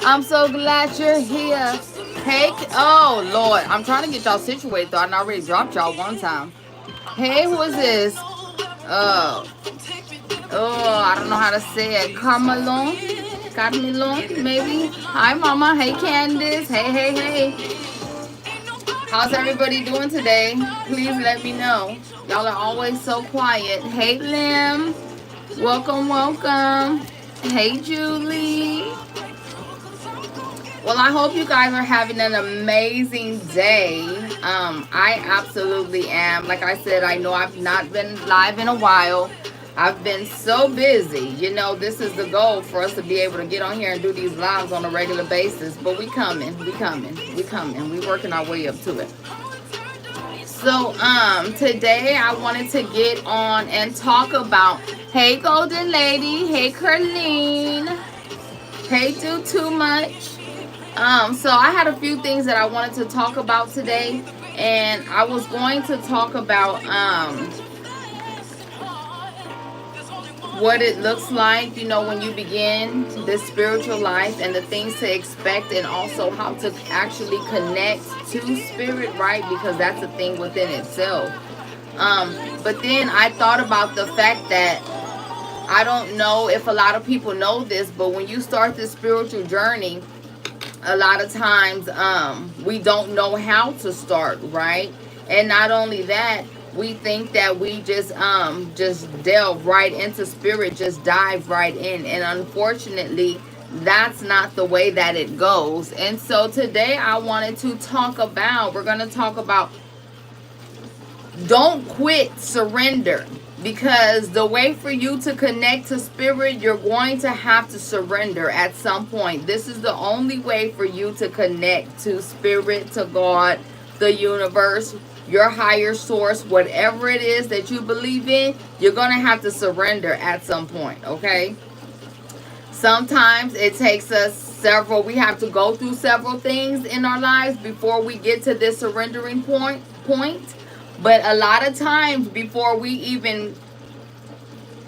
I'm so glad you're here. Hey, oh Lord, I'm trying to get y'all situated though. I already dropped y'all one time. Hey, who is this? Oh, I don't know how to say it. Carmelon, maybe. Hi, Mama. Hey, Candace. Hey. How's everybody doing today? Please let me know. Y'all are always so quiet. Hey, Lim. Welcome. Hey, Julie. Well, I hope you guys are having an amazing day. I absolutely am. Like I said, I know I've not been live in a while. I've been so busy. You know, this is the goal for us to be able to get on here and do these lives on a regular basis. But we coming. We working our way up to it. So, today I wanted to get on and talk about, hey, Golden Lady. Hey, Carlene. Hey, Do Too Much. So I had a few things that I wanted to talk about today, and I was going to talk about what it looks like, you know, when you begin this spiritual life and the things to expect, and also how to actually connect to spirit, right? Because that's a thing within itself. But then I thought about the fact that I don't know if a lot of people know this, but when you start this spiritual journey, a lot of times we don't know how to start, right? And not only that, we think that we just delve right into spirit, just dive right in, and unfortunately that's not the way that it goes. And so today I wanted to talk about, we're going to talk about, don't quit, surrender. Because the way for you to connect to spirit, you're going to have to surrender at some point. This is the only way for you to connect to spirit, to God, the universe, your higher source, whatever it is that you believe in. You're going to have to surrender at some point, okay? Sometimes it takes us we have to go through several things in our lives before we get to this surrendering point. But a lot of times before we even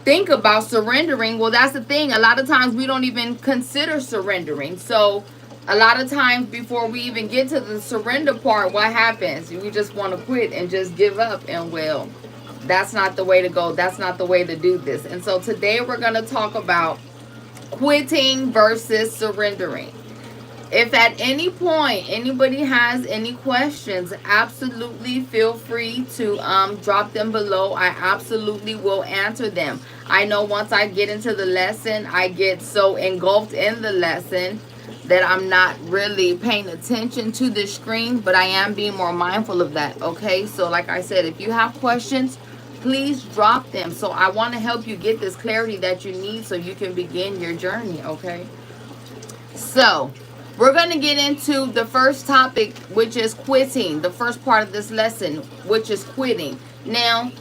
think about surrendering, well, that's the thing. A lot of times we don't even consider surrendering. So a lot of times before we even get to the surrender part, what happens? We just want to quit and just give up. And well, that's not the way to go. That's not the way to do this. And so today we're going to talk about quitting versus surrendering. If at any point anybody has any questions, absolutely feel free to drop them below. I absolutely will answer them. I know once I get into the lesson, I get so engulfed in the lesson that I'm not really paying attention to the screen, but I am being more mindful of that, okay? So like I said, if you have questions, please drop them. So I want to help you get this clarity that you need so you can begin your journey, okay? So we're going to get into the first topic, which is quitting. The first part of this lesson, which is quitting. Now,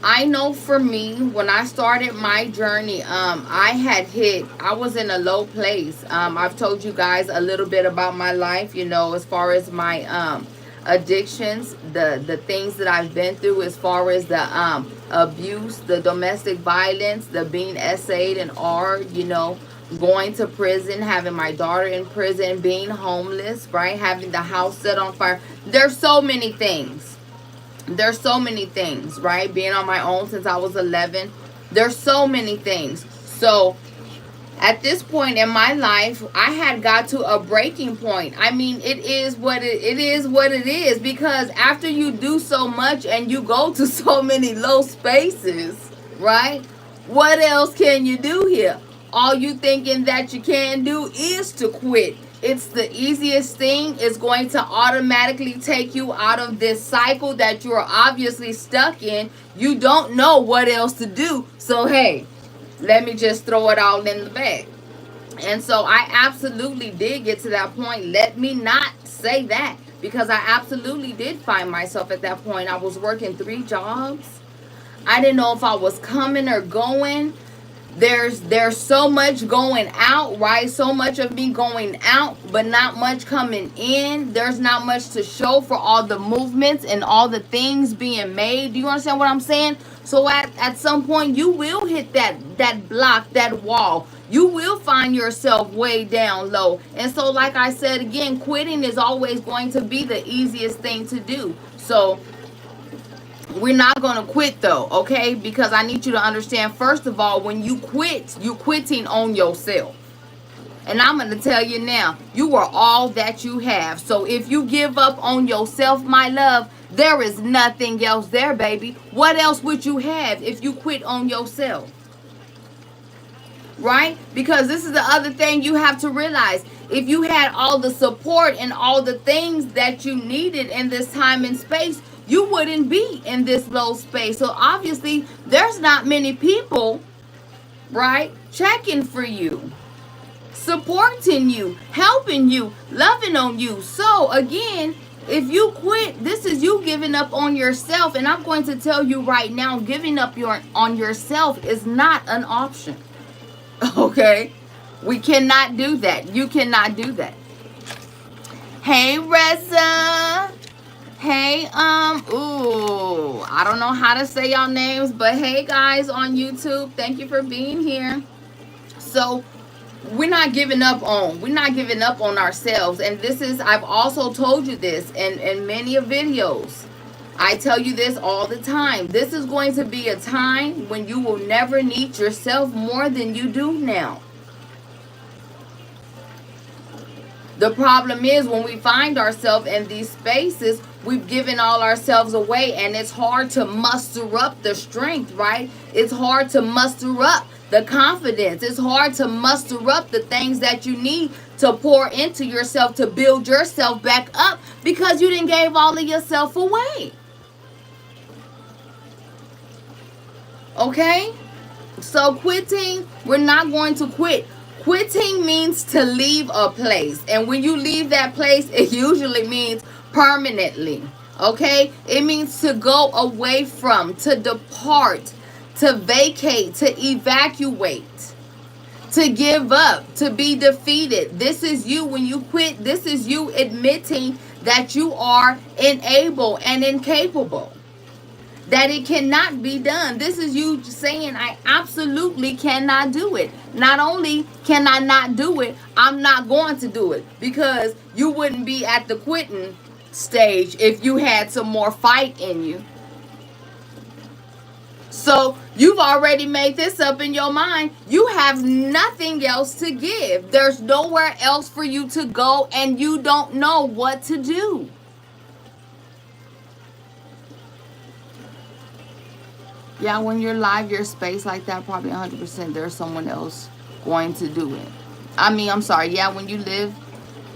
I know for me, when I started my journey, I was in a low place. I've told you guys a little bit about my life, you know, as far as my addictions, the things that I've been through, as far as the abuse, the domestic violence, the being essayed and you know, going to prison, having my daughter in prison, being homeless, right? Having the house set on fire. There's so many things. Right? Being on my own since I was 11. There's so many things. So at this point in my life, I had got to a breaking point. I mean, it is what it is, because after you do so much and you go to so many low spaces, right? What else can you do here? All you thinking that you can do is to quit. It's the easiest thing. It's going to automatically take you out of this cycle that you are obviously stuck in. You don't know what else to do. So, hey, let me just throw it all in the bag. And so I absolutely did get to that point. Let me not say that, because I absolutely did find myself at that point. I was working 3 jobs. I didn't know if I was coming or going. There's so much going out, right? So much of me going out, but not much coming in. There's not much to show for all the movements and all the things being made. Do you understand what I'm saying? So at some point you will hit that block, that wall. you will find yourself way down low. And so, like I said again, quitting is always going to be the easiest thing to do. So we're not going to quit though, okay? Because I need you to understand, first of all, when you quit, you're quitting on yourself. And I'm going to tell you now, you are all that you have. So if you give up on yourself, my love, there is nothing else there, baby. What else would you have if you quit on yourself? Right? Because this is the other thing you have to realize. If you had all the support and all the things that you needed in this time and space, you wouldn't be in this low space. So obviously, there's not many people, right, checking for you, supporting you, helping you, loving on you. So again, if you quit, this is you giving up on yourself. And I'm going to tell you right now, giving up on yourself is not an option. Okay? We cannot do that. You cannot do that. Hey, Reza. Hey, I don't know how to say y'all names, but hey guys on YouTube, thank you for being here. So we're not giving up on ourselves. And this is, I've also told you this in many videos. I tell you this all the time. This is going to be a time when you will never need yourself more than you do now. The problem is when we find ourselves in these spaces, we've given all ourselves away, and it's hard to muster up the strength, right? It's hard to muster up the confidence. It's hard to muster up the things that you need to pour into yourself to build yourself back up because you didn't gave all of yourself away. Okay? So quitting, we're not going to quit. Quitting means to leave a place. And when you leave that place, it usually means permanently. Okay? It means to go away from, to depart, to vacate, to evacuate, to give up, to be defeated. This is you when you quit. This is you admitting that you are unable and incapable, that it cannot be done. This is you saying, I absolutely cannot do it. Not only can I not do it, I'm not going to do it, because you wouldn't be at the quitting stage if you had some more fight in you. So you've already made this up in your mind. You have nothing else to give. There's nowhere else for you to go, and you don't know what to do. Yeah, when you're live, your space like that, probably 100% there's someone else going to do it. Yeah, when you live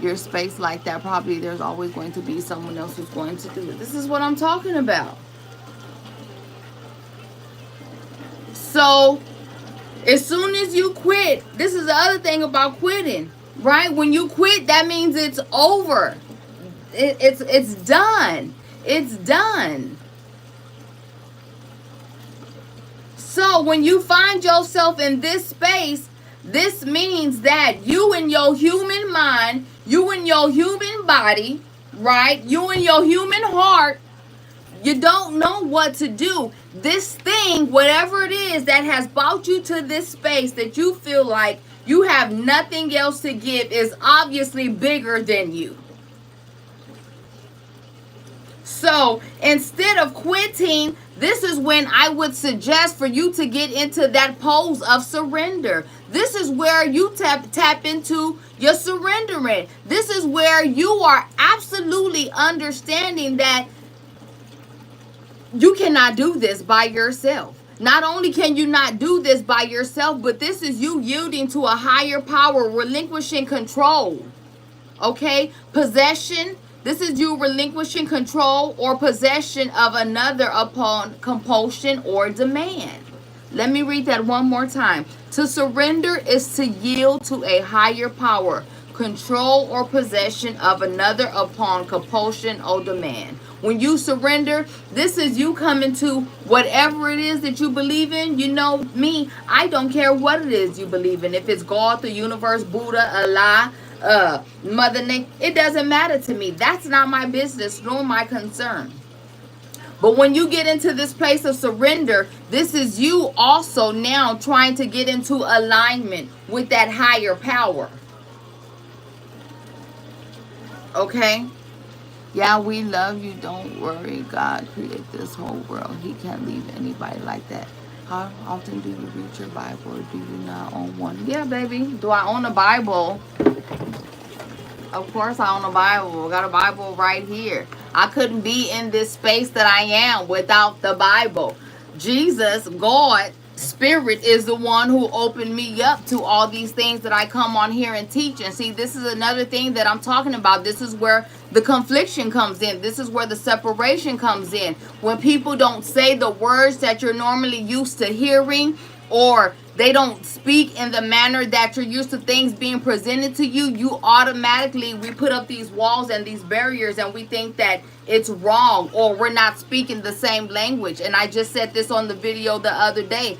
your space like that, probably there's always going to be someone else who's going to do it. This is what I'm talking about. So, as soon as you quit, this is the other thing about quitting, right? When you quit, that means it's over. It's done. It's done. So when you find yourself in this space, this means that you in your human mind, you in your human body, right? You in your human heart, you don't know what to do. This thing, whatever it is that has brought you to this space that you feel like you have nothing else to give, is obviously bigger than you. So instead of quitting, this is when I would suggest for you to get into that pose of surrender. This is where you tap into your surrendering. This is where you are absolutely understanding that you cannot do this by yourself. Not only can you not do this by yourself, but this is you yielding to a higher power, relinquishing control. Okay? Possession. This is you relinquishing control or possession of another upon compulsion or demand. Let me read that one more time. To surrender is to yield to a higher power, control or possession of another upon compulsion or demand. When you surrender, this is you coming to whatever it is that you believe in. You know me, I don't care what it is you believe in. If it's God, the universe, Buddha, Allah, Mother Nature, it doesn't matter to me. That's not my business nor my concern. But when you get into this place of surrender, this is you also now trying to get into alignment with that higher power. Okay? Yeah, we love you. Don't worry. God created this whole world. He can't leave anybody like that. How often do you read your Bible, or do you not own one? Yeah, baby. Do I own a Bible? Of course I own a Bible. I got a Bible right here. I couldn't be in this space that I am without the Bible. Jesus, God, Spirit is the one who opened me up to all these things that I come on here and teach. And see, this is another thing that I'm talking about. This is where the confliction comes in. This is where the separation comes in. When people don't say the words that you're normally used to hearing, or they don't speak in the manner that you're used to things being presented to you, you automatically, we put up these walls and these barriers, and we think that it's wrong, or we're not speaking the same language. And I just said this on the video the other day.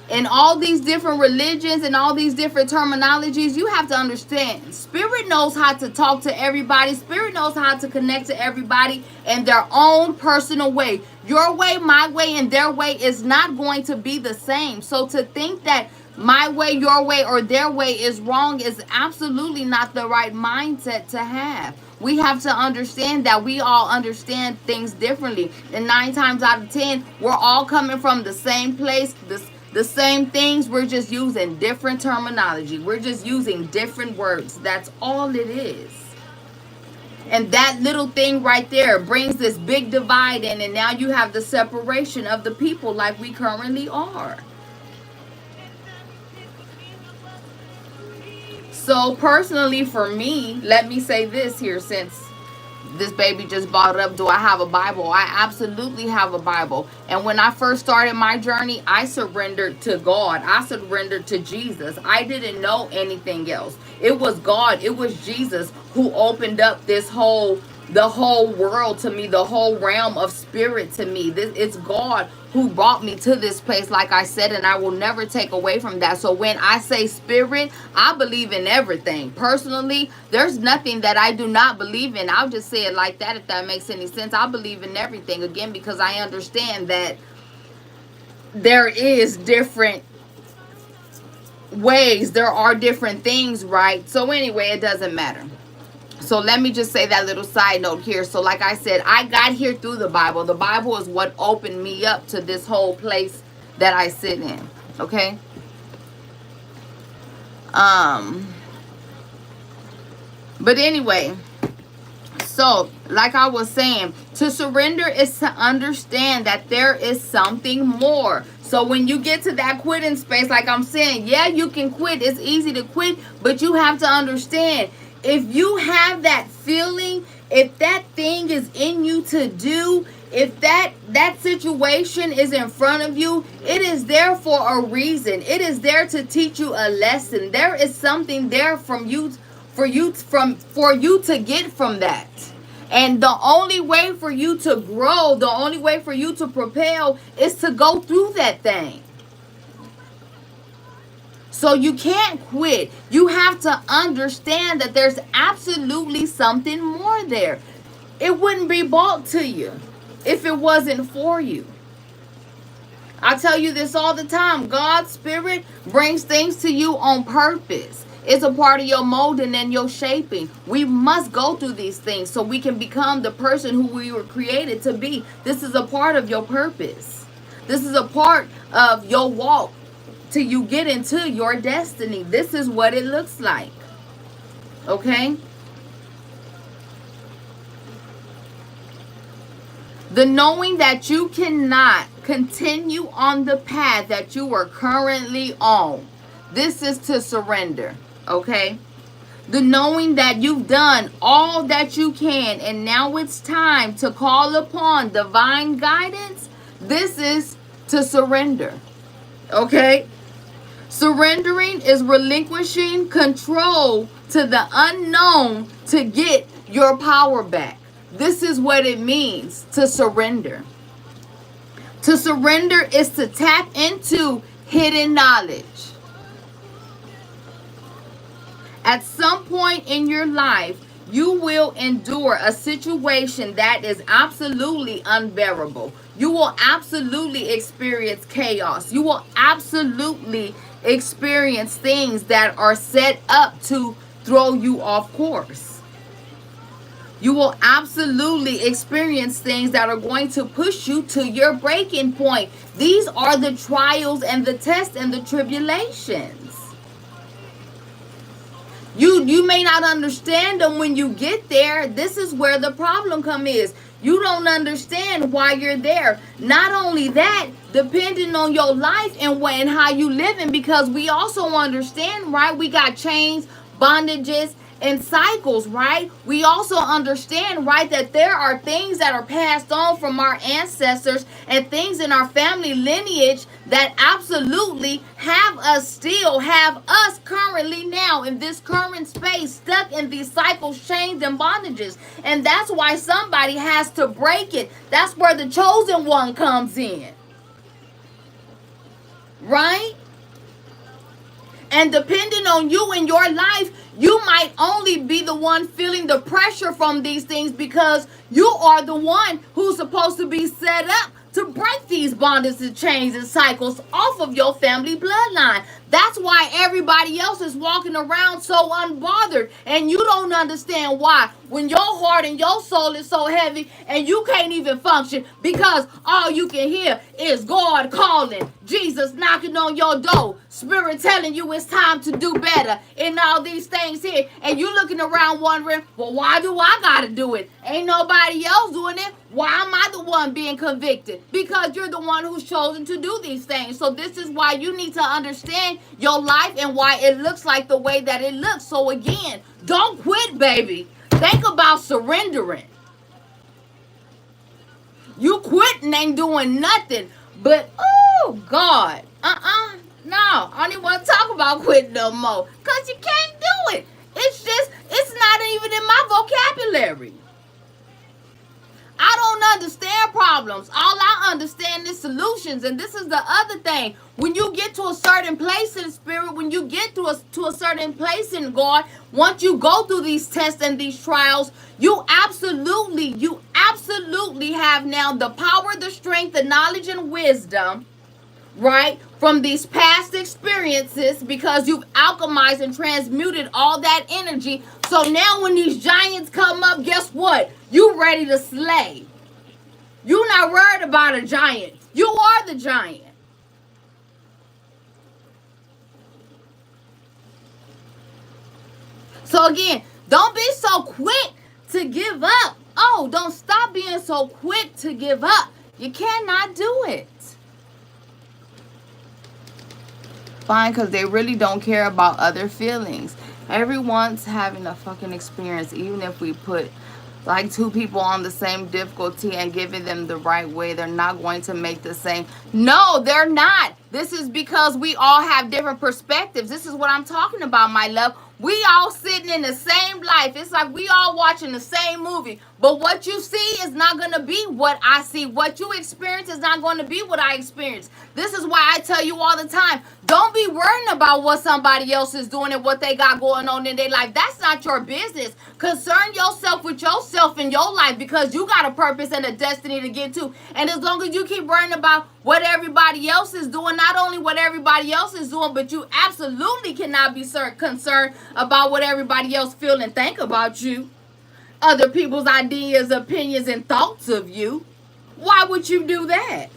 In all these different religions and all these different terminologies, you have to understand, Spirit knows how to talk to everybody. Spirit knows how to connect to everybody in their own personal way. Your way, my way, and their way is not going to be the same. So to think that my way, your way, or their way is wrong is absolutely not the right mindset to have. We have to understand that we all understand things differently. And 9 times out of 10, we're all coming from the same place, the same things. We're just using different terminology. We're just using different words. That's all it is. And that little thing right there brings this big divide in, and now you have the separation of the people like we currently are. So personally for me, let me say this here, since this baby just brought it up. Do I have a Bible? I absolutely have a Bible. And when I first started my journey, I surrendered to God. I surrendered to Jesus. I didn't know anything else. It was God. It was Jesus who opened up the whole world to me, the whole realm of spirit to me. It's God who brought me to this place, like I said, and I will never take away from that. So when I say spirit, I believe in everything. Personally, there's nothing that I do not believe in. I'll just say it like that, if that makes any sense. I believe in everything, again, because I understand that there is different ways, there are different things, right? So anyway, it doesn't matter. So let me just say that little side note here. So like I said, I got here through the Bible. The Bible is what opened me up to this whole place that I sit in. Okay? But anyway, so like I was saying, to surrender is to understand that there is something more. So when you get to that quitting space, like I'm saying, yeah, you can quit. It's easy to quit, but you have to understand, if you have that feeling, if that thing is in you to do, if that situation is in front of you, it is there for a reason. It is there to teach you a lesson. There is something there for you to get from that. And the only way for you to grow, the only way for you to propel is to go through that thing. So you can't quit. You have to understand that there's absolutely something more there. It wouldn't be brought to you if it wasn't for you. I tell you this all the time. God's Spirit brings things to you on purpose. It's a part of your molding and your shaping. We must go through these things so we can become the person who we were created to be. This is a part of your purpose. This is a part of your walk till you get into your destiny. This is what it looks like. Okay? The knowing that you cannot continue on the path that you are currently on. This is to surrender. Okay? The knowing that you've done all that you can and now it's time to call upon divine guidance. This is to surrender. Okay? Surrendering is relinquishing control to the unknown to get your power back. This is what it means to surrender. To surrender is to tap into hidden knowledge. At some point in your life, You will endure a situation that is absolutely unbearable. You will absolutely experience chaos. You will absolutely experience things that are set up to throw you off course. You will absolutely experience things that are going to push you to your breaking point. These are the trials and the tests and the tribulations. You may not understand them when you get there. This is where the problem come is. You don't understand why you're there. Not only that, depending on your life and when how you living, because we also understand, right? We got chains, bondages, and cycles, right? We also understand, right, that there are things that are passed on from our ancestors and things in our family lineage that absolutely have us still, have us currently now in this current space stuck in these cycles, chains, and bondages. And that's why somebody has to break it. That's where the chosen one comes in, right? And depending on you in your life, you might only be the one feeling the pressure from these things because you are the one who's supposed to be set up to break these bondages and chains and cycles off of your family bloodline. That's why everybody else is walking around so unbothered, and you don't understand why. When your heart and your soul is so heavy and you can't even function because all you can hear is God calling, Jesus knocking on your door, Spirit telling you it's time to do better, and all these things here, and you looking around wondering, well, why do I gotta do it? Ain't nobody else doing it. Why am I the one being convicted? Because you're the one who's chosen to do these things. So this is why you need to understand your life and why it looks like the way that it looks. So again, don't quit, baby. Think about surrendering. You quitting ain't doing nothing. But, oh, God. No, I don't even want to talk about quitting no more. Because you can't do it. It's not even in my vocabulary. I don't understand problems. All I understand is solutions. And this is the other thing. When you get to a certain place in spirit, when you get to a certain place in God, once you go through these tests and these trials, you absolutely have now the power, the strength, the knowledge, and wisdom, right, from these past experiences, because you've alchemized and transmuted all that energy. So now when these giants come up, guess what? You ready to slay. You're not worried about a giant. You are the giant. So again, don't be so quick to give up. Oh, don't stop being so quick to give up. You cannot do it. Fine, because they really don't care about other feelings. Everyone's having a fucking experience, even if we put like two people on the same difficulty and giving them the right way, they're not going to make the same. No, they're not. This is because we all have different perspectives. This is what I'm talking about, my love. We all sitting in the same life. It's like we all watching the same movie. But what you see is not going to be what I see. What you experience is not going to be what I experience. This is why I tell you all the time, don't be worrying about what somebody else is doing and what they got going on in their life. That's not your business. Concern yourself with yourself in your life, because you got a purpose and a destiny to get to. And as long as you keep worrying about what everybody else is doing, not only what everybody else is doing, but you absolutely cannot be concerned about what everybody else feel and think about you. Other people's ideas, opinions, and thoughts of you. Why would you do that?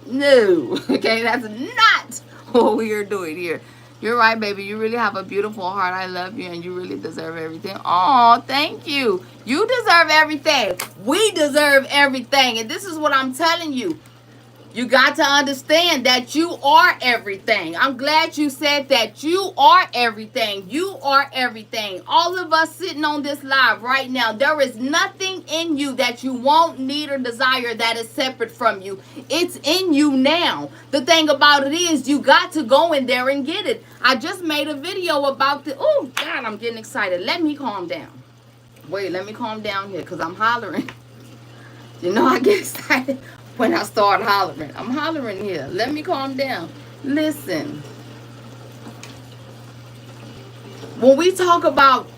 No. Okay, that's not what we are doing here. You're right, baby. You really have a beautiful heart. I love you, and you really deserve everything. Oh, thank you. You deserve everything. We deserve everything. And this is what I'm telling you. You got to understand that you are everything. I'm glad you said that. You are everything. You are everything. All of us sitting on this live right now, there is nothing in you that you won't need or desire that is separate from you. It's in you now. The thing about it is you got to go in there and get it. I just made a video about the... Oh, God, I'm getting excited. Let me calm down. Wait, let me calm down here because I'm hollering. You know I get excited. when I start hollering. I'm hollering here. Let me calm down. Listen, when we talk about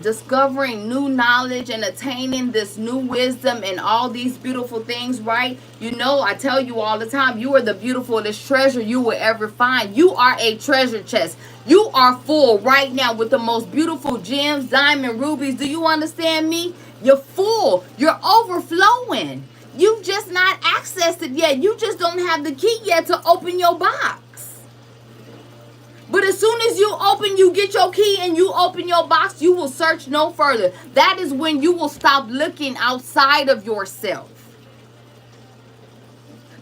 discovering new knowledge and attaining this new wisdom and all these beautiful things, right? You know, I tell you all the time, you are the beautifulest treasure you will ever find. You are a treasure chest. You are full right now with the most beautiful gems, diamond, rubies. Do you understand me? You're full. You're overflowing. You've just not accessed it yet. You just don't have the key yet to open your box. But as soon as you get your key and you open your box, you will search no further. That is when you will stop looking outside of yourself.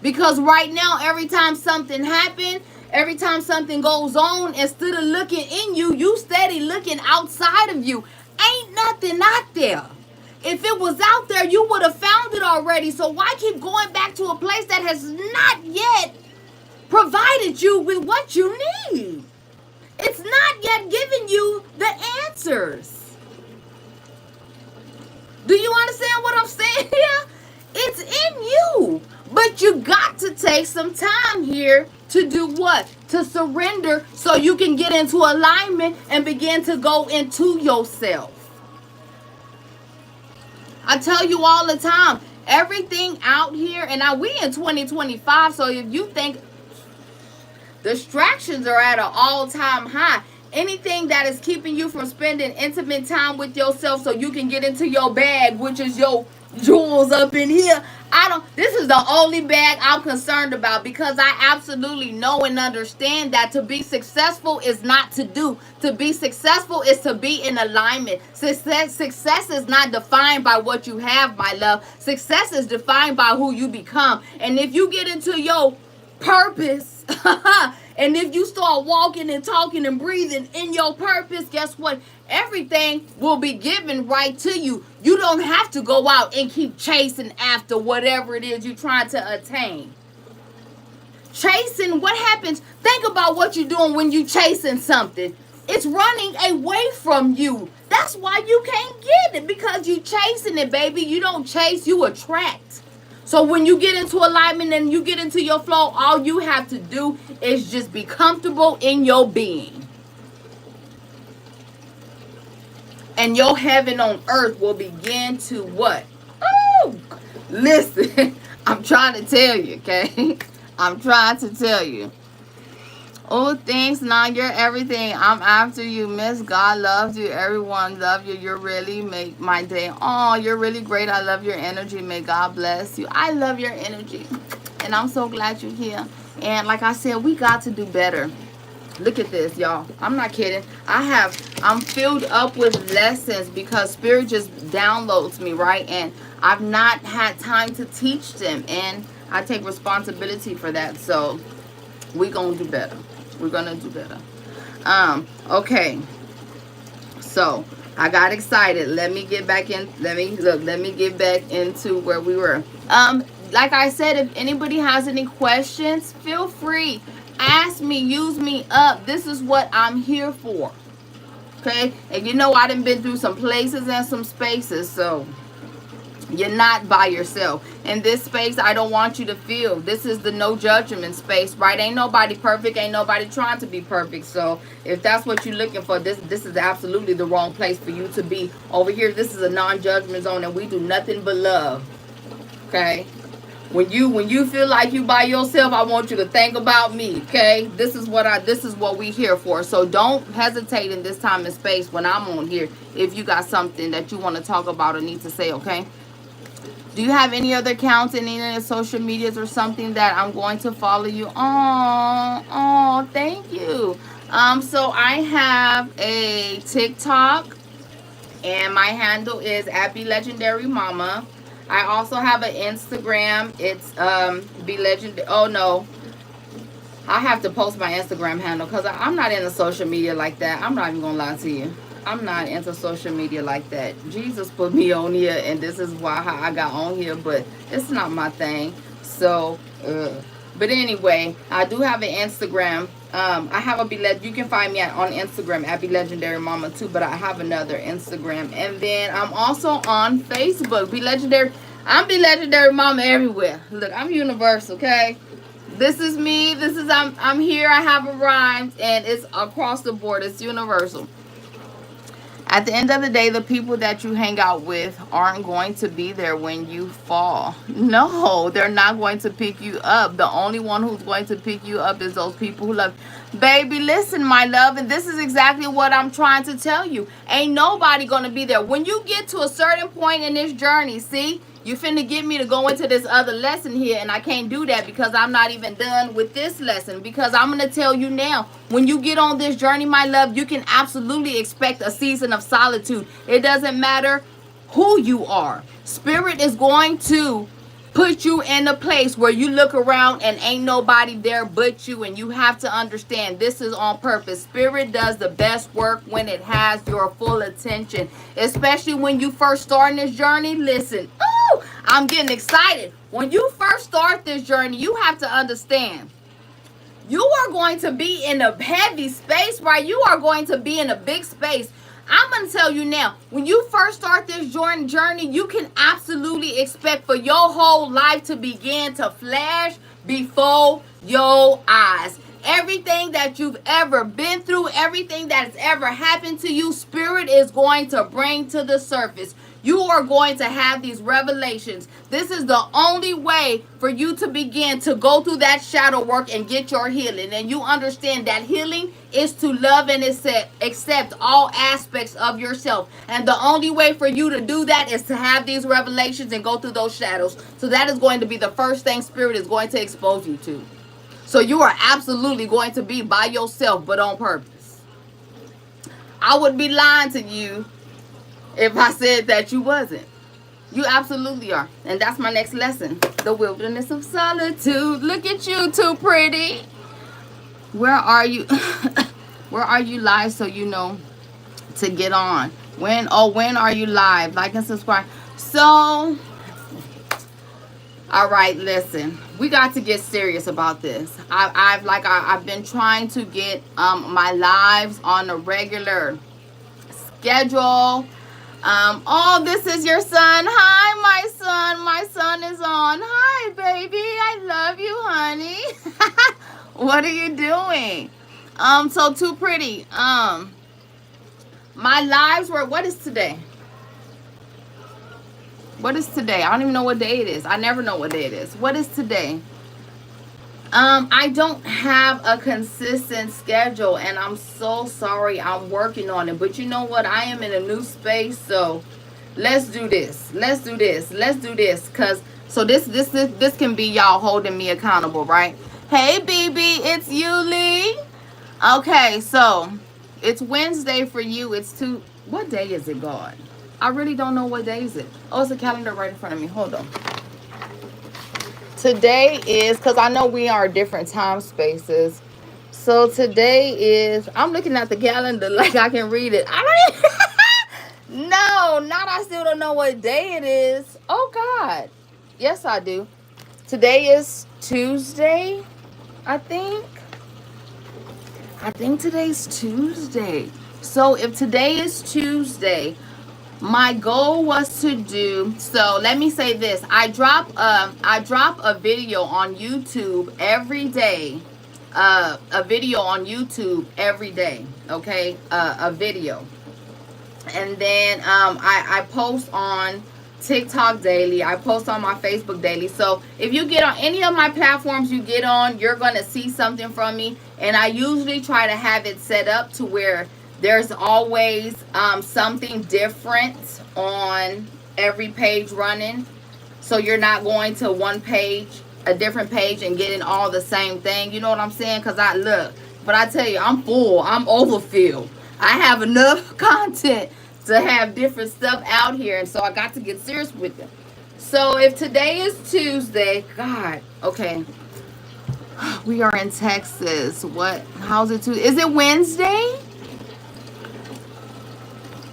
Because right now, every time something happens, every time something goes on, instead of looking in you, you steady looking outside of you. Ain't nothing out there. If it was out there, you would have found it already. So why keep going back to a place that has not yet provided you with what you need? It's not yet giving you the answers. Do you understand what I'm saying here? It's in you. But you got to take some time here to do what? To surrender so you can get into alignment and begin to go into yourself. I tell you all the time, everything out here, and now we in 2025, so if you think distractions are at an all-time high, anything that is keeping you from spending intimate time with yourself so you can get into your bag, which is your jewels up in here. This is the only bag I'm concerned about, because I absolutely know and understand that to be successful is not to do. To be successful is to be in alignment. Success is not defined by what you have, my love. Success is defined by who you become. And if you get into your purpose, and if you start walking and talking and breathing in your purpose, guess what? Everything will be given right to you. You don't have to go out and keep chasing after whatever it is you're trying to attain. Chasing, what happens? Think about what you're doing when you're chasing something. It's running away from you. That's why you can't get it, because you're chasing it, baby. You don't chase, you attract. So when you get into alignment and you get into your flow, all you have to do is just be comfortable in your being. And your heaven on earth will begin to what? Oh, listen, I'm trying to tell you, okay? I'm trying to tell you. Oh, thanks. Now you're everything. I'm after you, Miss. God loves you. Everyone loves you. You really make my day. Oh, you're really great. I love your energy. May God bless you. I love your energy. And I'm so glad you're here. And like I said, we got to do better. Look at this, y'all. I'm not kidding. I'm filled up with lessons because Spirit just downloads me, right? And I've not had time to teach them. And I take responsibility for that. So we're going to do better. We're gonna do better. Okay. So I got excited. Let me get back in. Let me get back into where we were. Like I said, if anybody has any questions, feel free. Ask me, use me up. This is what I'm here for. Okay? And you know I done been through some places and some spaces, so you're not by yourself. In this space, I don't want you to feel. This is the no judgment space, right? Ain't nobody perfect. Ain't nobody trying to be perfect. So if that's what you're looking for, this is absolutely the wrong place for you to be. Over here, this is a non-judgment zone, and we do nothing but love. Okay? When you feel like you by yourself, I want you to think about me. Okay? This is what we here for. So don't hesitate in this time and space when I'm on here if you got something that you want to talk about or need to say, okay? Do you have any other accounts in any of the social medias or something that I'm going to follow you? Oh, thank you. So I have a TikTok, and my handle is @BeLegendaryMama. I also have an Instagram. It's BeLegendary. Oh no, I have to post my Instagram handle because I'm not into social media like that. I'm not even gonna lie to you. I'm not into social media like that. Jesus put me on here, and this is how I got on here, but it's not my thing. So, but anyway, I do have an Instagram. I have you can find me on Instagram @BeLegendaryMama too, but I have another Instagram. And then I'm also on Facebook. Be Legendary. I'm Be Legendary Mama everywhere. Look, I'm universal, okay? This is me. This is I'm here. I have arrived, and it's across the board. It's universal. At the end of the day, the people that you hang out with aren't going to be there when you fall. No, they're not going to pick you up. The only one who's going to pick you up is those people who love. Baby, listen, my love, and this is exactly what I'm trying to tell you. Ain't nobody going to be there. When you get to a certain point in this journey, see, you finna get me to go into this other lesson here, and I can't do that because I'm not even done with this lesson. Because I'm gonna tell you now, when you get on this journey, my love, you can absolutely expect a season of solitude. It doesn't matter who you are. Spirit is going to put you in a place where you look around and ain't nobody there but you, and you have to understand this is on purpose. Spirit does the best work when it has your full attention, especially when you first start this journey. Listen, ooh, I'm getting excited. When you first start this journey, you have to understand you are going to be in a heavy space, right? You are going to be in a big space. I'm going to tell you now, when you first start this journey, you can absolutely expect for your whole life to begin to flash before your eyes. Everything that you've ever been through, everything that has ever happened to you, Spirit is going to bring to the surface. You are going to have these revelations. This is the only way for you to begin to go through that shadow work and get your healing. And you understand that healing is to love and accept all aspects of yourself. And the only way for you to do that is to have these revelations and go through those shadows. So that is going to be the first thing Spirit is going to expose you to. So you are absolutely going to be by yourself, but on purpose. I would be lying to you if I said that you wasn't. You absolutely are. And that's my next lesson. The wilderness of solitude. Look at you, too pretty. Where are you? Where are you live so you know to get on? When are you live? Like and subscribe. So, all right, listen. We got to get serious about this. I've been trying to get my lives on a regular schedule. Oh, this is your son. Hi, my son. My son is on. Hi, baby. I love you, honey. What are you doing? So too pretty. My lives were, what is today? What is today? I don't even know what day it is. I never know what day it is. What is today? I don't have a consistent schedule, and I'm so sorry. I'm working on it, but you know what? I am in a new space, so let's do this. Let's do this. Let's do this, cause so this can be y'all holding me accountable, right? Hey, BB, it's Yuli. Okay, so it's Wednesday for you. It's what day is it, God? I really don't know what day is it. Oh, it's a calendar right in front of me. Hold on. Today is, because I know we are different time spaces. So today is, I'm looking at the calendar like I can read it. I don't even, no, not I still don't know what day it is. Oh, God. Yes, I do. Today is Tuesday, I think. I think today's Tuesday. So if today is Tuesday, my goal was to do, so let me say this. I drop a video on YouTube every day. A video on YouTube every day. Okay? A video. And then I post on TikTok daily. I post on my Facebook daily. So if you get on any of my platforms you get on, you're going to see something from me. And I usually try to have it set up to where there's always something different on every page running. So you're not going to one page, a different page, and getting all the same thing. You know what I'm saying? Because but I tell you, I'm full. I'm overfilled. I have enough content to have different stuff out here. And so I got to get serious with it. So if today is Tuesday, God, okay. We are in Texas. How's it Tuesday? Is it Wednesday?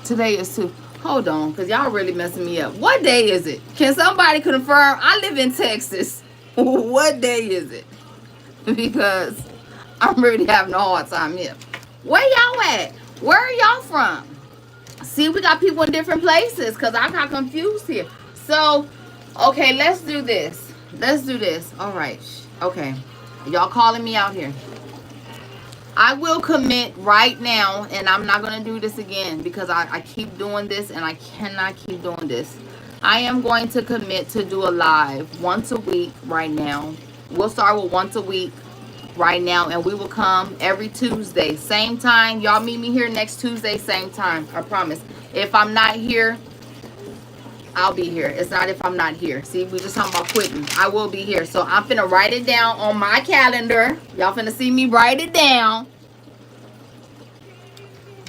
Today is hold on, because y'all really messing me up. What day is it? Can somebody confirm? I live in Texas. What day is it? Because I'm really having a hard time here. Where y'all at? Where are y'all from? See, we got people in different places because I got confused here. So, Okay, let's do this. Let's do this. All right. Okay. Y'all calling me out here. I will commit right now, and I'm not going to do this again because I keep doing this and I cannot keep doing this. I am going to commit to do a live once a week right now. We'll start with once a week right now, and we will come every Tuesday. Same time. Y'all meet me here next Tuesday, same time. I promise. If I'm not here, I'll be here. It's not if I'm not here. See, we just talking about quitting. I will be here. So I'm finna write it down on my calendar. Y'all finna see me write it down.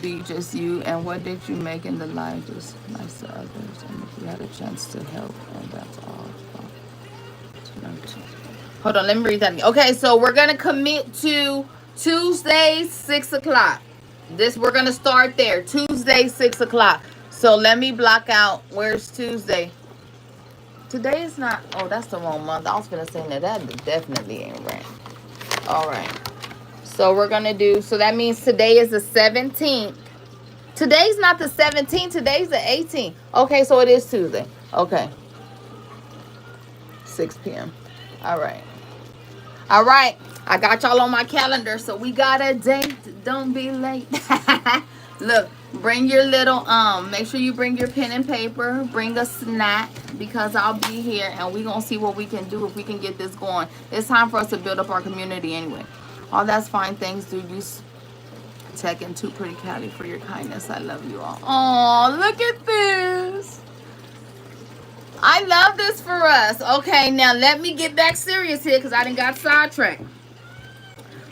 Be just you. And what did you make in the life? Just nice to others. And if you had a chance to help, and that's all. Hold on, let me read that again. Okay, so we're gonna commit to Tuesday, 6 o'clock. We're gonna start there. Tuesday, 6 o'clock. So let me block out. Where's Tuesday? Today is not. Oh, that's the wrong month. I was gonna say that definitely ain't right. All right. So we're gonna do. So that means today is the 17th. Today's not the 17th. Today's the 18th. Okay, so it is Tuesday. Okay. 6 p.m. All right. All right. I got y'all on my calendar, so we got a date. Don't be late. Look, bring your little, make sure you bring your pen and paper. Bring a snack because I'll be here, and we're going to see what we can do if we can get this going. It's time for us to build up our community anyway. Oh, that's fine. Thanks, dude. You Tech and Too Pretty Caddy for your kindness. I love you all. Oh, look at this. I love this for us. Okay, now let me get back serious here because I done got sidetracked.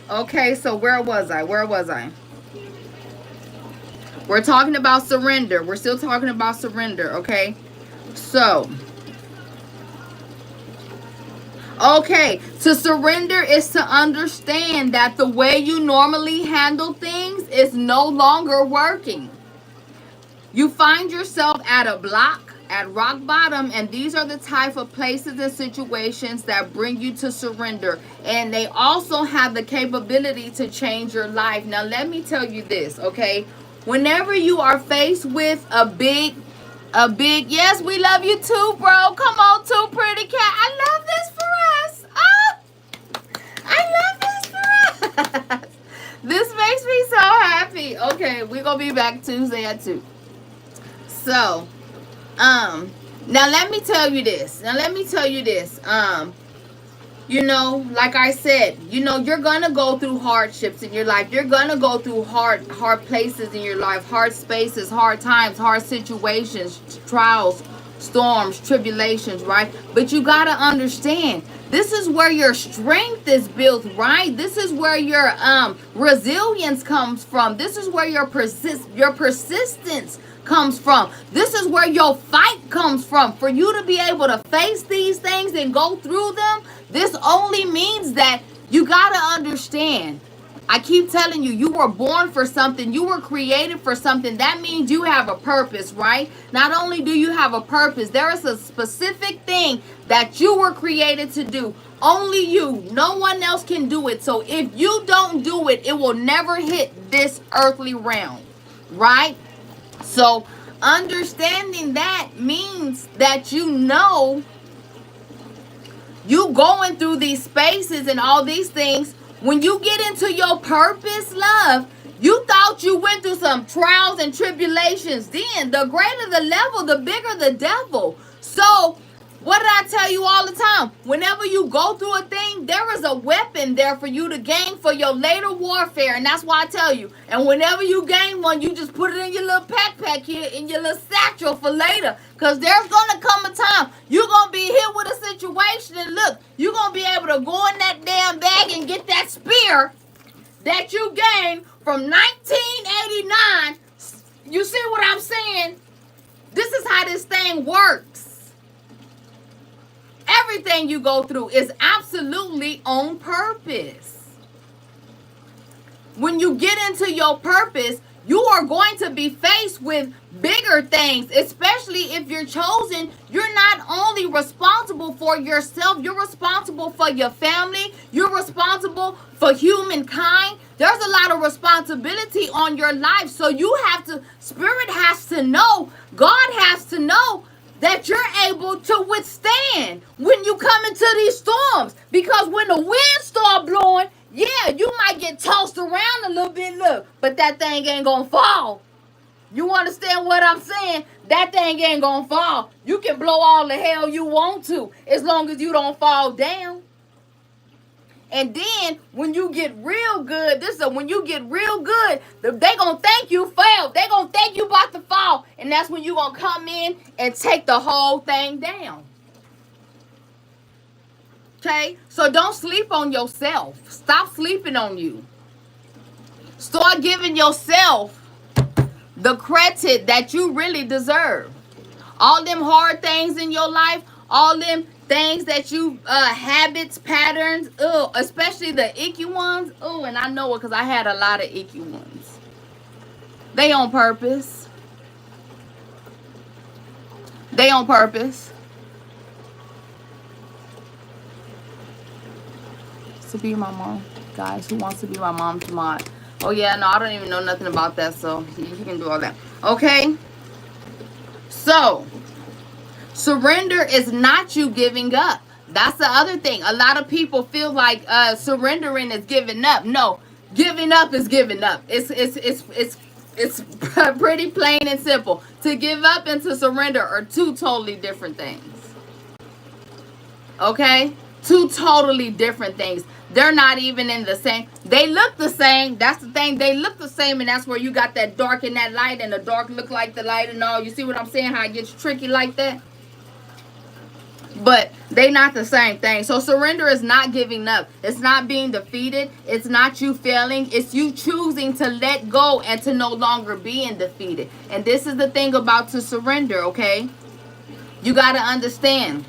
Okay, so where was I? We're talking about surrender. We're still talking about surrender, okay? So, okay, to surrender is to understand that the way you normally handle things is no longer working. You find yourself at a block, at rock bottom, and these are the type of places and situations that bring you to surrender. And they also have the capability to change your life. Now, let me tell you this, okay? Whenever you are faced with a big, yes, we love you too, bro. Come on, Too Pretty Cat. I love this for us. Oh, I love this for us. This makes me so happy. Okay, we're going to be back Tuesday at 2. So, now let me tell you this. You know, like I said, you know, you're going to go through hardships in your life. You're going to go through hard places in your life, hard spaces, hard times, hard situations, trials, storms, tribulations, right? But you got to understand, this is where your strength is built, right? This is where your resilience comes from. This is where your persistence comes from. This is where your fight comes from. For you to be able to face these things and go through them, this only means that you got to understand. I keep telling you, you were born for something. You were created for something. That means you have a purpose, right? Not only do you have a purpose, there is a specific thing that you were created to do. Only you. No one else can do it. So if you don't do it, it will never hit this earthly realm, right? So understanding that means that you know you going through these spaces and all these things. When you get into your purpose, love, you thought you went through some trials and tribulations. Then the greater the level, the bigger the devil. So what did I tell you all the time? Whenever you go through a thing, there is a weapon there for you to gain for your later warfare. And that's why I tell you. And whenever you gain one, you just put it in your little backpack here, in your little satchel for later. Because there's going to come a time you're going to be hit with a situation. And look, you're going to be able to go in that damn bag and get that spear that you gained from 1989. You see what I'm saying? This is how this thing works. Everything you go through is absolutely on purpose. When you get into your purpose, you are going to be faced with bigger things, especially if you're chosen. You're not only responsible for yourself, you're responsible for your family, you're responsible for humankind. There's a lot of responsibility on your life. So you have to, Spirit has to know, God has to know that you're able to withstand when you come into these storms. Because when the wind start blowing, yeah, you might get tossed around a little bit, look, but that thing ain't gonna fall. You understand what I'm saying? That thing ain't gonna fall. You can blow all the hell you want to, as long as you don't fall down. And then when you get real good, when you get real good, they gonna thank you failed. They gonna thank you about to fall. And that's when you gonna come in and take the whole thing down. Okay? So don't sleep on yourself. Stop sleeping on you. Start giving yourself the credit that you really deserve. All them hard things in your life, all them things that you, habits, patterns, especially the icky ones. Oh, and I know it because I had a lot of icky ones. They on purpose. They on purpose. To be my mom. Guys, who wants to be my mom tomorrow? Oh, yeah, no, I don't even know nothing about that, so you can do all that. Okay? So, surrender is not you giving up. That's the other thing. A lot of people feel like surrendering is giving up. No, giving up is giving up. It's pretty plain and simple. To give up and to surrender are two totally different things. Okay? Two totally different things. They're not even in the same. They look the same. That's the thing. They look the same, and that's where you got that dark and that light, and the dark look like the light and all. You see what I'm saying? How it gets tricky like that? But they not the same thing. So surrender is not giving up. It's not being defeated. It's not you failing. It's you choosing to let go and to no longer being defeated. And this is the thing about to surrender, okay? You got to understand.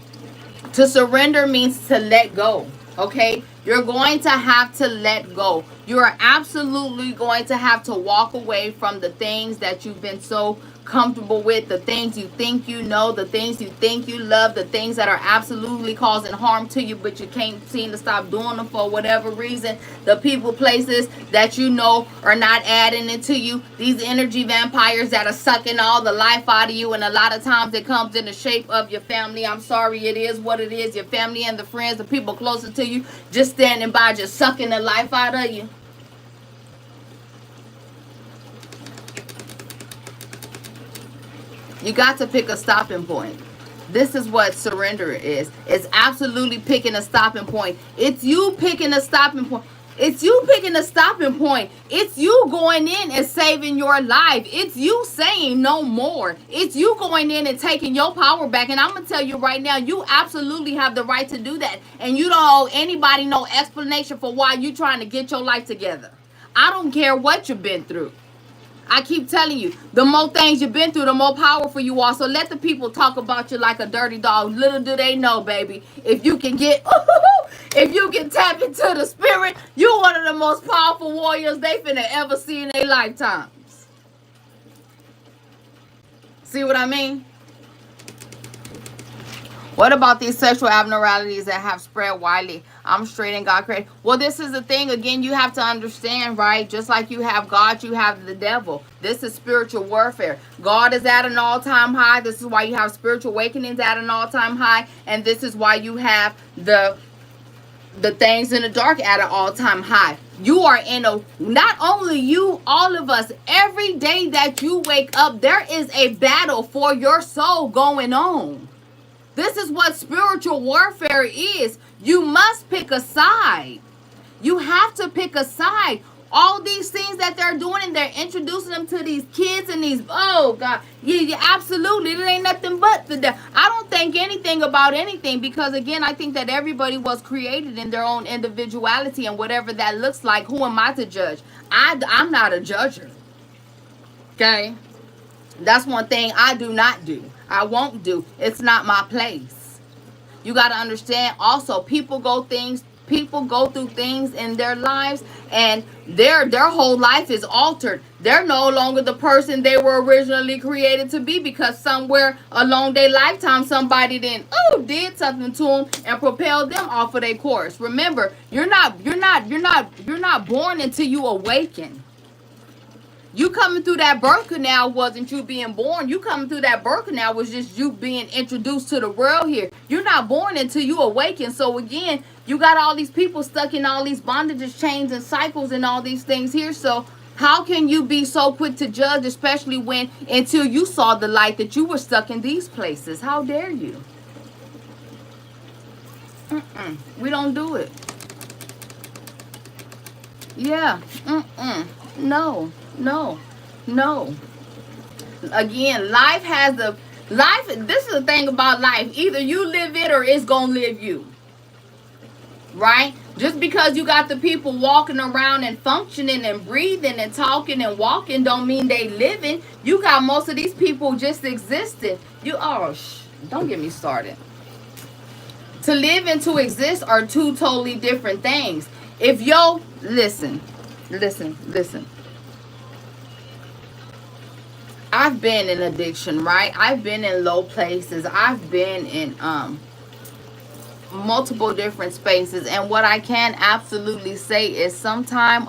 To surrender means to let go, okay? You're going to have to let go. You are absolutely going to have to walk away from the things that you've been so comfortable with, the things you think you know, the things you think you love, the things that are absolutely causing harm to you, but you can't seem to stop doing them for whatever reason. The people, places that you know are not adding it to you. These energy vampires that are sucking all the life out of you, and a lot of times it comes in the shape of your family. I'm sorry, it is what it is. Your family and the friends, the people closer to you, just standing by, just sucking the life out of you. You got to pick a stopping point. This is what surrender is. It's absolutely picking a stopping point. It's you picking a stopping point. It's you picking a stopping point. It's you going in and saving your life. It's you saying no more. It's you going in and taking your power back. And I'm going to tell you right now, you absolutely have the right to do that. And you don't owe anybody no explanation for why you're trying to get your life together. I don't care what you've been through. I keep telling you, the more things you've been through, the more powerful you are. So let the people talk about you like a dirty dog. Little do they know, baby. If you can if you can tap into the spirit, you're one of the most powerful warriors they finna ever see in their lifetimes. See what I mean? What about these sexual abnormalities that have spread widely? I'm straight and God created. Well, this is the thing. Again, you have to understand, right? Just like you have God, you have the devil. This is spiritual warfare. God is at an all-time high. This is why you have spiritual awakenings at an all-time high. And this is why you have the things in the dark at an all-time high. You are in a, not only you, all of us, every day that you wake up, there is a battle for your soul going on. This is what spiritual warfare is. You must pick a side. You have to pick a side. All these things that they're doing, and they're introducing them to these kids and these, oh God, yeah, absolutely. It ain't nothing but the devil. I don't think anything about anything, because again, I think that everybody was created in their own individuality, and whatever that looks like, who am I to judge? I'm not a judger. Okay? That's one thing I do not do. I won't do. It's not my place. You got to understand also, people go through things in their lives, and their whole life is altered. They're no longer the person they were originally created to be, because somewhere along their lifetime somebody did something to them and propelled them off of their course. Remember, you're not born until you awaken. You coming through that birth canal wasn't you being born. You coming through that birth canal was just you being introduced to the world here. You're not born until you awaken. So again, you got all these people stuck in all these bondages, chains, and cycles and all these things here. So how can you be so quick to judge, especially when until you saw the light that you were stuck in these places? How dare you? We don't do it. Yeah. No. No. No. Again, life has a life. This is the thing about life. Either you live it or it's gonna live you. Right? Just because you got the people walking around and functioning and breathing and talking and walking don't mean they living. You got most of these people just existing. Don't get me started. To live and to exist are two totally different things. If yo listen. I've been in addiction, right? I've been in low places. I've been in multiple different spaces, and what I can absolutely say is sometimes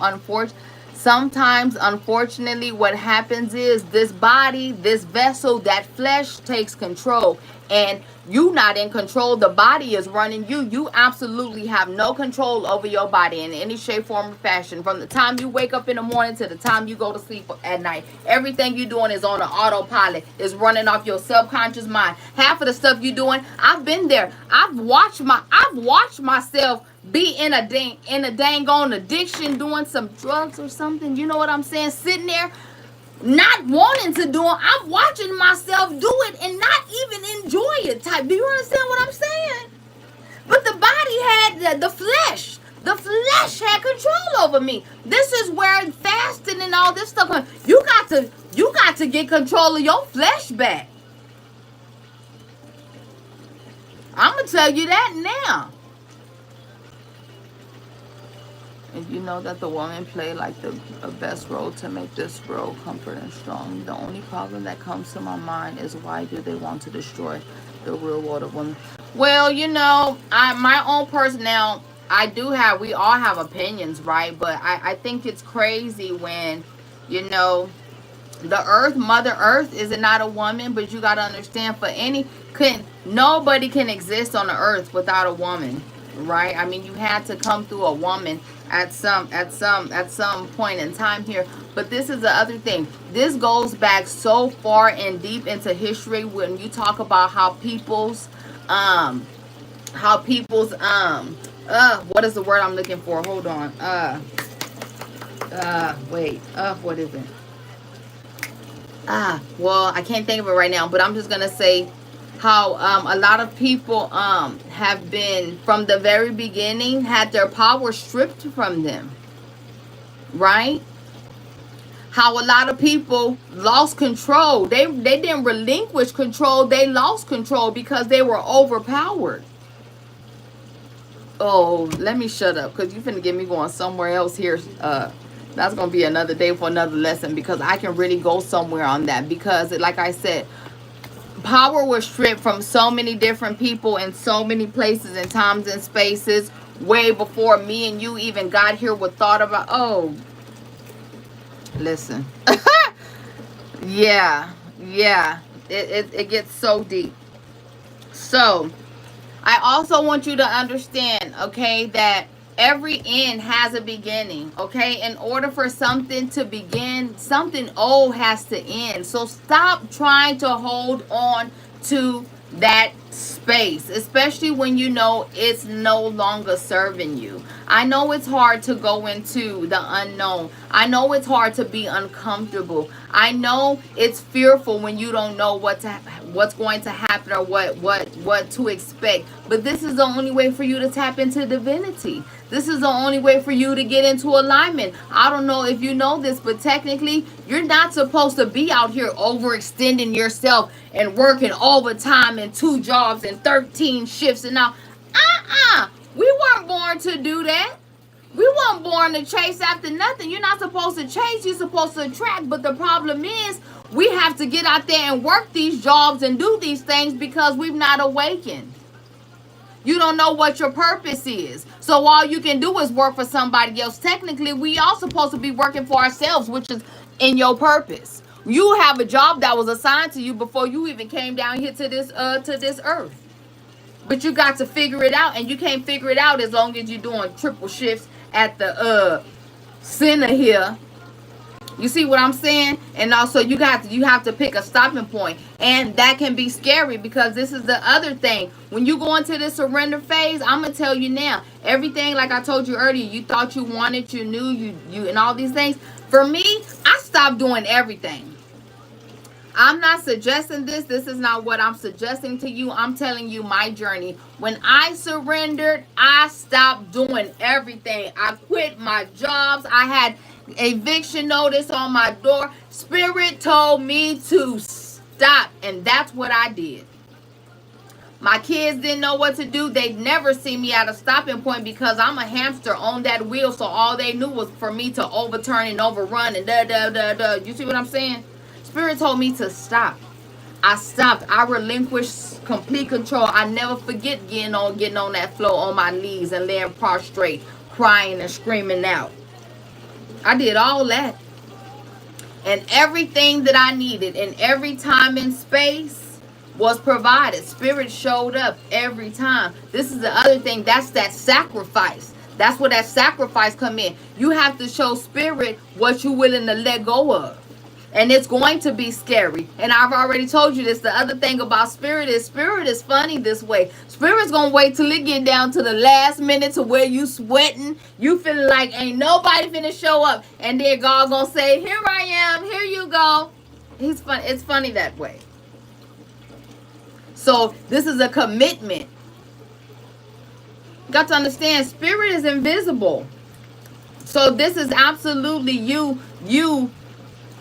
unfortunately what happens is this body, this vessel, that flesh takes control, and you not in control. The body is running you. You absolutely have no control over your body in any shape, form, or fashion. From the time you wake up in the morning to the time you go to sleep at night, everything you're doing is on an autopilot. Is running off your subconscious mind. Half of the stuff you're doing, I've been there. I've watched myself be in a dang on addiction, doing some drugs or something. You know what I'm saying? Sitting there not wanting to do it. I'm watching myself do it and not even enjoy it type. Do you understand what I'm saying? But the body had the flesh. The flesh had control over me. This is where fasting and all this stuff. You got to get control of your flesh back. I'm gonna tell you that now. And you know that the woman played like the best role to make this world comfort and strong. The only problem that comes to my mind is why do they want to destroy the real world of women? Well, my own personality, we all have opinions, right? But I think it's crazy when, the earth, Mother Earth, is it not a woman? But you got to understand, nobody can exist on the earth without a woman, right? I mean, you had to come through a woman at some point in time here. But this is the other thing. This goes back so far and deep into history when you talk about how people's what is the word I'm looking for? Hold on. What is it? Well, I can't think of it right now, but I'm just gonna say how a lot of people have been, from the very beginning, had their power stripped from them, right? How a lot of people lost control. They didn't relinquish control. They lost control because they were overpowered. Oh, let me shut up, because you're finna get me going somewhere else here. That's gonna be another day for another lesson, because I can really go somewhere on that. Because like I said, power was stripped from so many different people in so many places and times and spaces way before me and you even got here with thought about. Listen. yeah it gets so deep. So I also want you to understand, okay, that every end has a beginning, okay? In order for something to begin, something old has to end. So stop trying to hold on to that space, especially when you know it's no longer serving you. I know it's hard to go into the unknown. I know it's hard to be uncomfortable. I know it's fearful when you don't know what's going to happen or what to expect. But this is the only way for you to tap into divinity. This is the only way for you to get into alignment. I don't know if you know this, but technically, you're not supposed to be out here overextending yourself and working overtime and 2 jobs and 13 shifts and now. We weren't born to do that. We weren't born to chase after nothing. You're not supposed to chase. You're supposed to attract. But the problem is, we have to get out there and work these jobs and do these things because we've not awakened. You don't know what your purpose is. So all you can do is work for somebody else. Technically, we are supposed to be working for ourselves, which is in your purpose. You have a job that was assigned to you before you even came down here to this earth. But you got to figure it out, and you can't figure it out as long as you're doing triple shifts at the center here. You see what I'm saying? And also you have to pick a stopping point. And that can be scary, because this is the other thing. When you go into this surrender phase, I'm going to tell you now, everything like I told you earlier, you thought you wanted, you knew, you and all these things. For me, I stopped doing everything. I'm not suggesting this. This is not what I'm suggesting to you. I'm telling you my journey. When I surrendered, I stopped doing everything. I quit my jobs. I had eviction notice on my door. Spirit told me to stop, and that's what I did. My kids didn't know what to do. They'd never see me at a stopping point, because I'm a hamster on that wheel. So all they knew was for me to overturn and overrun and da. You see what I'm saying? Spirit told me to stop. I stopped. I relinquished complete control. I never forget getting on that floor on my knees and laying prostrate, crying and screaming out. I did all that. And everything that I needed in every time and space was provided. Spirit showed up every time. This is the other thing. That's that sacrifice. That's where that sacrifice come in. You have to show Spirit what you're willing to let go of. And it's going to be scary. And I've already told you this. The other thing about Spirit is funny this way. Spirit's going to wait till it get down to the last minute to where you sweating. You feeling like ain't nobody finna show up. And then God going to say, here I am. Here you go. He's fun. It's funny that way. So this is a commitment. You got to understand, Spirit is invisible. So this is absolutely you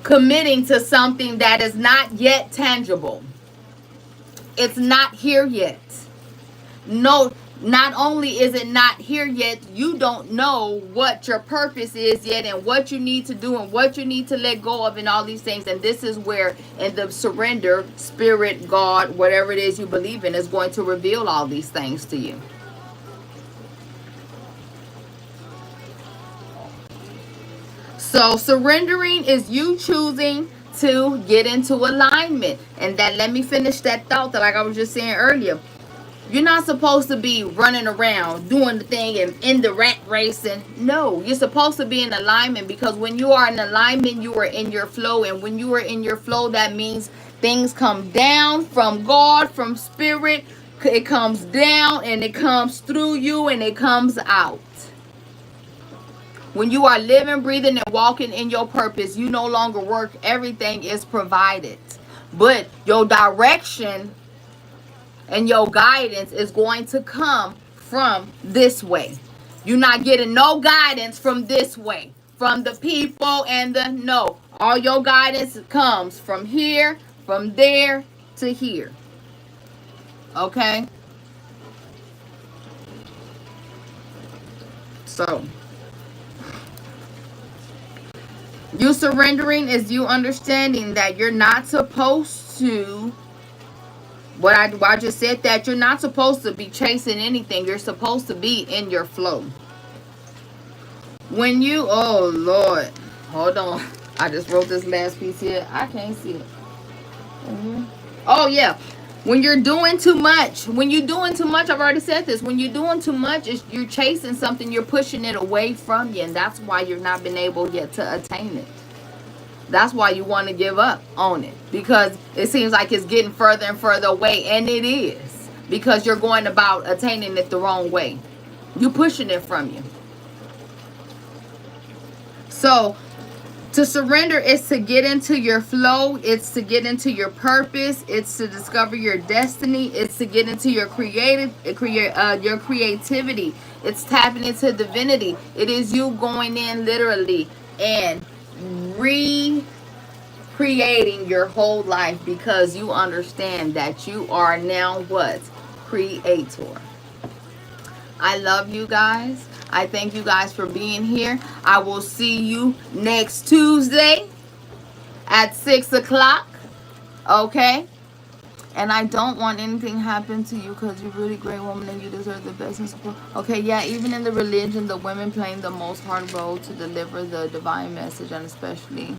committing to something that is not yet tangible. It's not here yet. No, not only is it not here yet, you don't know what your purpose is yet, and what you need to do and what you need to let go of and all these things. And this is where in the surrender, Spirit, God, whatever it is you believe in, is going to reveal all these things to you. So surrendering is you choosing to get into alignment. And that, let me finish that thought that like I was just saying earlier. You're not supposed to be running around doing the thing and in the rat racing. No, you're supposed to be in alignment, because when you are in alignment, you are in your flow. And when you are in your flow, that means things come down from God, from Spirit. It comes down and it comes through you and it comes out. When you are living, breathing, and walking in your purpose, you no longer work. Everything is provided. But your direction and your guidance is going to come from this way. You're not getting no guidance from this way, from the people and the no. All your guidance comes from here, from there to here. Okay? So you surrendering is you understanding that you're not supposed to, I just said, that you're not supposed to be chasing anything. You're supposed to be in your flow. When you, oh Lord, hold on. I just wrote this last piece here. I can't see it. Oh yeah. When you're doing too much, I've already said this. When you're doing too much, you're chasing something, you're pushing it away from you. And that's why you're not been able yet to attain it. That's why you want to give up on it, because it seems like it's getting further and further away. And it is, because you're going about attaining it the wrong way. You're pushing it from you. So to surrender is to get into your flow. It's to get into your purpose. It's to discover your destiny. It's to get into your your creativity. It's tapping into divinity. It is you going in literally and recreating your whole life, because you understand that you are now what? Creator. I love you guys. I thank you guys for being here. I will see you next Tuesday at 6 o'clock. Okay? And I don't want anything to happen to you, because you're a really great woman and you deserve the best and support. Okay, yeah, even in the religion, the women playing the most hard role to deliver the divine message, and especially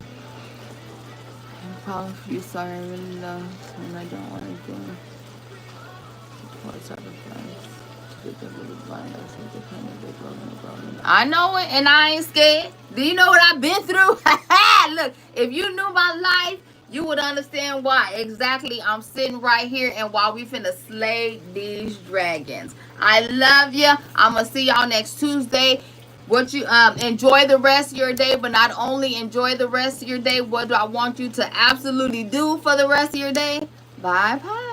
Problem for you, sorry, I really love when I don't want to do support sacrifice. I know it, and I ain't scared. Do you know what I've been through? Look, if you knew my life, you would understand why exactly I'm sitting right here and why we finna slay these dragons. I love you. I'm gonna see y'all next Tuesday. What you enjoy the rest of your day, but not only enjoy the rest of your day, what do I want you to absolutely do for the rest of your day? Bye bye.